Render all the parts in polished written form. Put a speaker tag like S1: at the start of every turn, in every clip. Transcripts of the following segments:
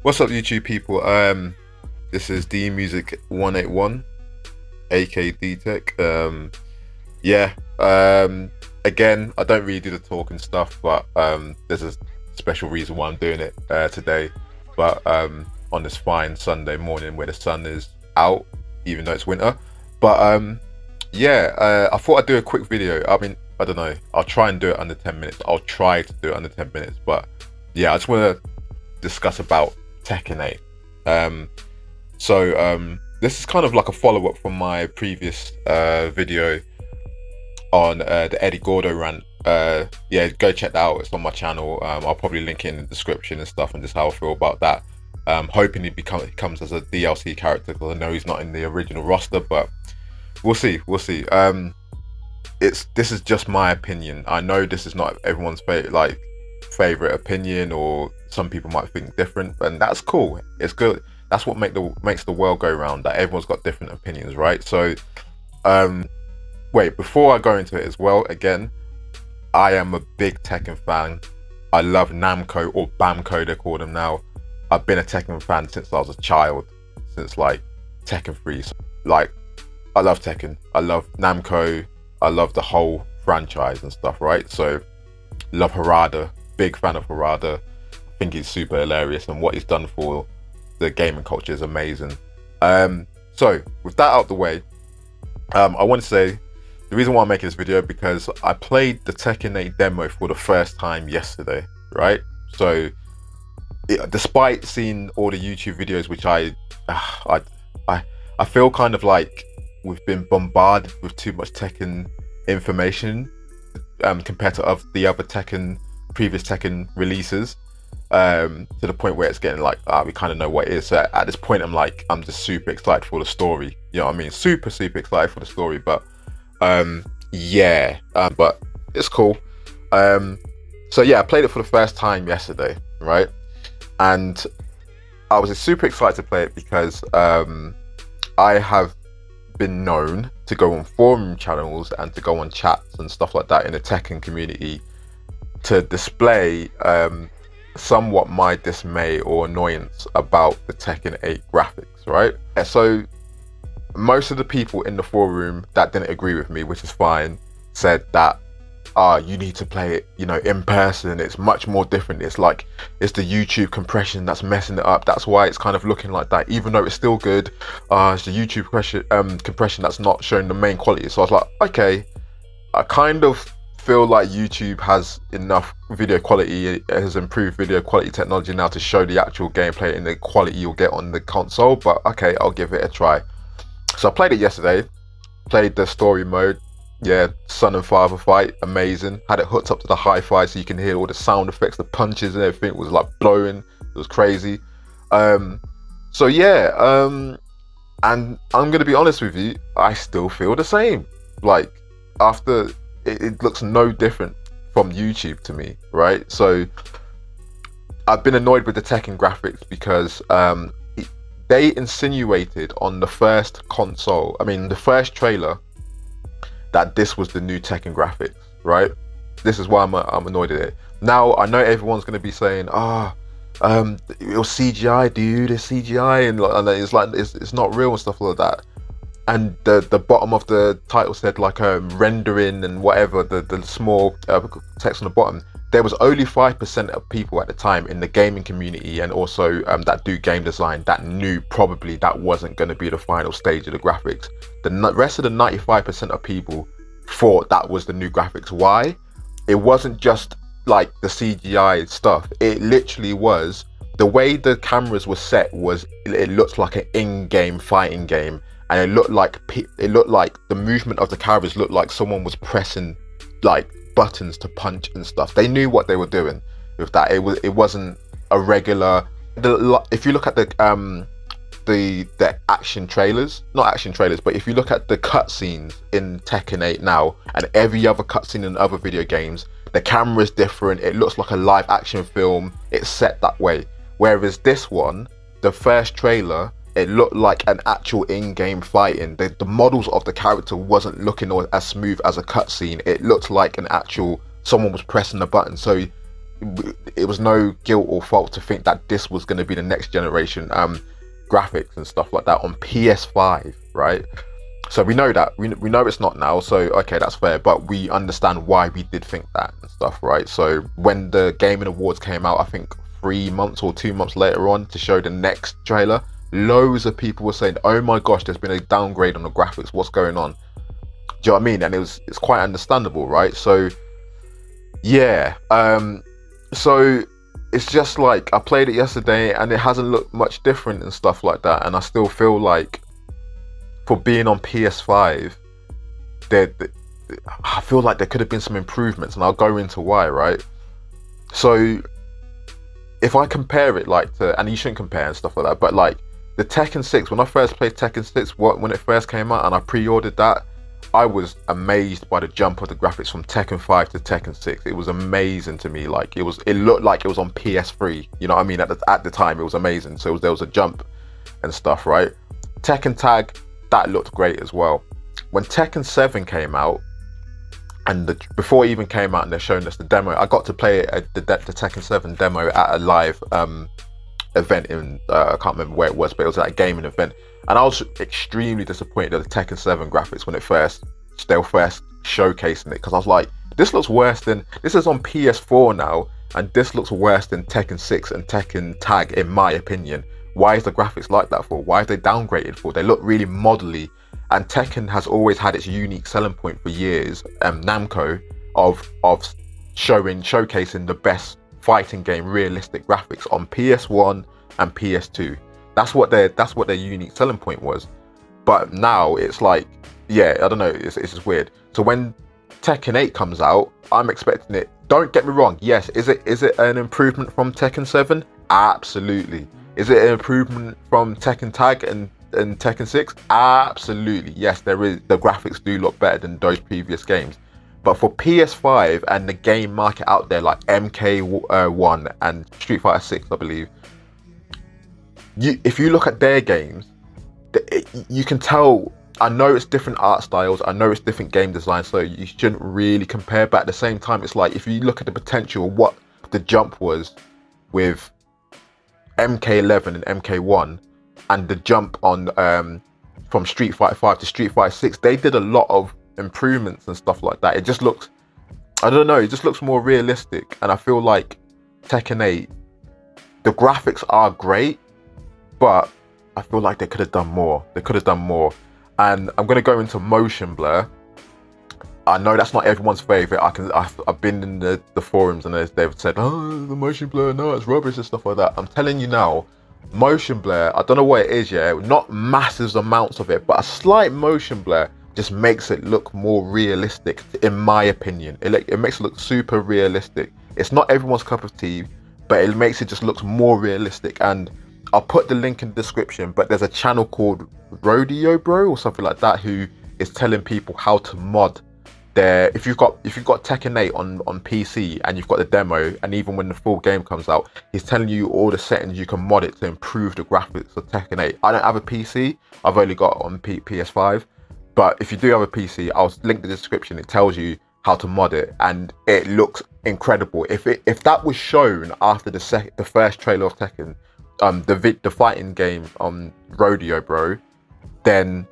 S1: What's up, YouTube people? This is D Music 181, aka D Tech. Yeah. Again, I don't really do the talking stuff, but there's a special reason why I'm doing it today. But on this fine Sunday morning where the sun is out, even though it's winter. But I thought I'd do a quick video. I mean, I don't know. I'll try and do it under 10 minutes. I'll try to do it under 10 minutes. But yeah, I just want to discuss about Tekken 8. This is kind of like a follow-up from my previous video on the Eddie Gordo rant. Yeah, go check that out. It's on my channel. I'll probably link it in the description and stuff, and just how I feel about that. Hoping he comes as a DLC character, because I know he's not in the original roster, but we'll see. This is just my opinion. I know this is not everyone's favorite opinion, or some people might think different, and that's cool. It's good. That's what makes the world go round, that everyone's got different opinions, right? So wait, before I go into it as well, again, I am a big Tekken fan. I love Namco, or Bamco they call them now. I've been a Tekken fan since I was a child, since like Tekken 3. So, like, I love Tekken, I love Namco, I love the whole franchise and stuff, right? So love Harada, big fan of Harada. I think he's super hilarious, and what he's done for the gaming culture is amazing. So with that out of the way, I want to say the reason why I'm making this video, because I played the Tekken 8 demo for the first time yesterday, right? So despite seeing all the YouTube videos, which I feel kind of like we've been bombarded with too much Tekken information compared to the other previous Tekken releases, to the point where it's getting like, we kind of know what it is. So at this point, I'm just super excited for the story. You know what I mean? Super excited for the story. But but it's cool. So yeah, I played it for the first time yesterday, right? And I was super excited to play it because I have been known to go on forum channels and to go on chats and stuff like that in the Tekken community to display somewhat my dismay or annoyance about the Tekken 8 graphics, right? So most of the people in the forum that didn't agree with me, which is fine, said that you need to play it, in person. It's much more different. It's like, it's the YouTube compression that's messing it up. That's why it's kind of looking like that, even though it's still good. It's the YouTube compression that's not showing the main quality. So I was like, okay, I kind of feel like YouTube has enough video quality. It has improved video quality technology now to show the actual gameplay and the quality you'll get on the console. But okay, I'll give it a try. So I played it yesterday, played the story mode. Yeah, son and father fight, amazing. Had it hooked up to the hi-fi so you can hear all the sound effects, the punches and everything. It was like blowing. It was crazy. So yeah, and I'm gonna be honest with you, I still feel the same. Like, after it looks no different from YouTube to me, right? So I've been annoyed with the Tekken graphics because they insinuated on the first the first trailer, that this was the new Tekken graphics, right? This is why I'm annoyed at it. Now I know everyone's going to be saying, it was CGI, dude. It's CGI, and it's like it's not real and stuff like that. And the bottom of the title said like rendering and whatever, the small text on the bottom. There was only 5% of people at the time in the gaming community, and also that do game design, that knew probably that wasn't going to be the final stage of the graphics. The rest of the 95% of people thought that was the new graphics. Why? It wasn't just like the CGI stuff. It literally was, the way the cameras were set was, it looked like an in-game fighting game, and it looked like the movement of the characters looked like someone was pressing like buttons to punch and stuff. They knew what they were doing with that. It wasn't a regular. If you look at the action trailers, not action trailers, but if you look at the cutscenes in Tekken 8 now, and every other cutscene in other video games, the camera's different. It looks like a live action film. It's set that way. Whereas this one, the first trailer, it looked like an actual in-game fighting. The models of the character wasn't looking as smooth as a cutscene. It looked like an actual, someone was pressing the button. So it was no guilt or fault to think that this was going to be the next generation graphics and stuff like that on PS5, right? So we know that we know it's not now, so okay, that's fair, but we understand why we did think that and stuff, right? So when the Gaming Awards came out, I think 3 months or 2 months later on, to show the next trailer, loads of people were saying, oh my gosh, there's been a downgrade on the graphics, what's going on? Do you know what I mean? And it's quite understandable, right? So yeah, so it's just like, I played it yesterday and it hasn't looked much different and stuff like that, and I still feel like for being on PS5, I feel like there could have been some improvements, and I'll go into why, right? So if I compare it like to, and you shouldn't compare and stuff like that, but like the Tekken 6, when I first played Tekken 6, when it first came out and I pre-ordered that, I was amazed by the jump of the graphics from Tekken 5 to Tekken 6. It was amazing to me. Like it looked like it was on PS3. You know what I mean? At the time, it was amazing. So there was a jump and stuff, right? Tekken Tag, that looked great as well. When Tekken 7 came out, and before it even came out and they're showing us the demo, I got to play the Tekken 7 demo at a live event in, I can't remember where it was, but it was at a gaming event. And I was extremely disappointed at the Tekken 7 graphics when they were first showcasing it, because I was like, this is on PS4 now, and this looks worse than Tekken 6 and Tekken Tag, in my opinion. Why is the graphics like that for? Why are they downgraded for? They look really modelly, and Tekken has always had its unique selling point for years, Namco, of showcasing the best fighting game realistic graphics on PS1 and PS2. That's what their unique selling point was. But now it's like, yeah, I don't know, it's just weird. So when Tekken 8 comes out, I'm expecting it. Don't get me wrong, yes, is it an improvement from Tekken 7? Absolutely. Is it an improvement from Tekken Tag and Tekken 6? Absolutely, yes, there is. The graphics do look better than those previous games. But for PS5 and the game market out there, like MK1 and Street Fighter 6, I believe, if you look at their games, you can tell. I know it's different art styles, I know it's different game design, so you shouldn't really compare, but at the same time, it's like, if you look at the potential, what the jump was with MK11 and MK1, and the jump on from Street Fighter 5 to Street Fighter 6, they did a lot of improvements and stuff like that. It just looks, I don't know, it just looks more realistic. And I feel like Tekken 8, the graphics are great, but I feel like they could have done more. And I'm going to go into motion blur. I know that's not everyone's favorite. I've been in the forums and they've said, oh, the motion blur, no, it's rubbish and stuff like that. I'm telling you now, motion blur, I don't know what it is, yeah, not massive amounts of it, but a slight motion blur just makes it look more realistic, in my opinion. It makes it look super realistic. It's not everyone's cup of tea, but it makes it just look more realistic. And I'll put the link in the description, but there's a channel called Rodeo Bro or something like that, who is telling people how to mod their, if you've got Tekken 8 on PC and you've got the demo, and even when the full game comes out, he's telling you all the settings you can mod it to improve the graphics of Tekken 8. I don't have a PC, I've only got it on PS5, but if you do have a PC, I'll link the description. It tells you how to mod it, and it looks incredible. If that was shown after the first trailer of Tekken, the fighting game on Rodeo Bro, then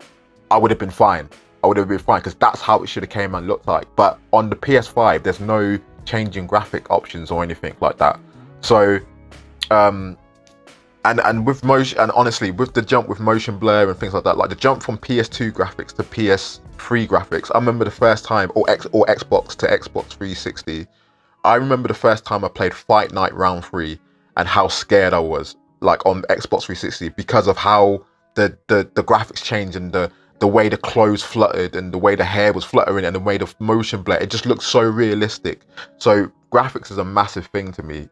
S1: I would have been fine. Because that's how it should have came and looked like. But on the PS5, there's no changing graphic options or anything like that. So, and with motion, and honestly, with the jump with motion blur and things like that, like the jump from PS2 graphics to PS3 graphics, I remember the first time, or Xbox to Xbox 360. I remember the first time I played Fight Night Round 3 and how scared I was, like on Xbox 360, because of how the graphics changed and the way the clothes fluttered and the way the hair was fluttering and the way the motion blur, it just looked so realistic. So graphics is a massive thing to me.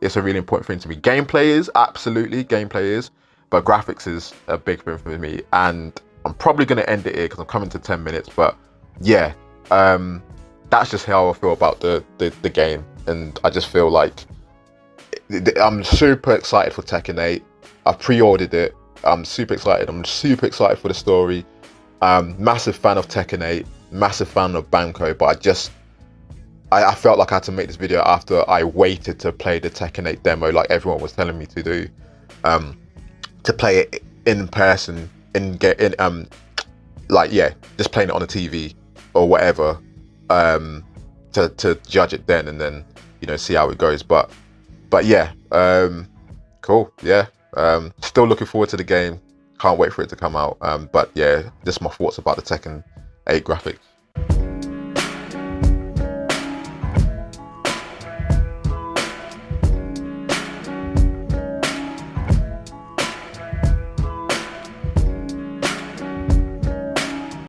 S1: It's a really important thing to me. Gameplay is, absolutely, but graphics is a big thing for me. And I'm probably going to end it here because I'm coming to 10 minutes. But yeah, that's just how I feel about the game. And I just feel like I'm super excited for Tekken 8. I pre-ordered it. I'm super excited. I'm super excited for the story. Massive fan of Tekken 8, massive fan of Banco, but I felt like I had to make this video after I waited to play the Tekken 8 demo, like everyone was telling me to do, to play it in person, like, yeah, just playing it on the TV or whatever, to judge it then, and then, you know, see how it goes. But yeah, cool. Yeah, still looking forward to the game. Can't wait for it to come out. But yeah, just my thoughts about the Tekken 8 graphics.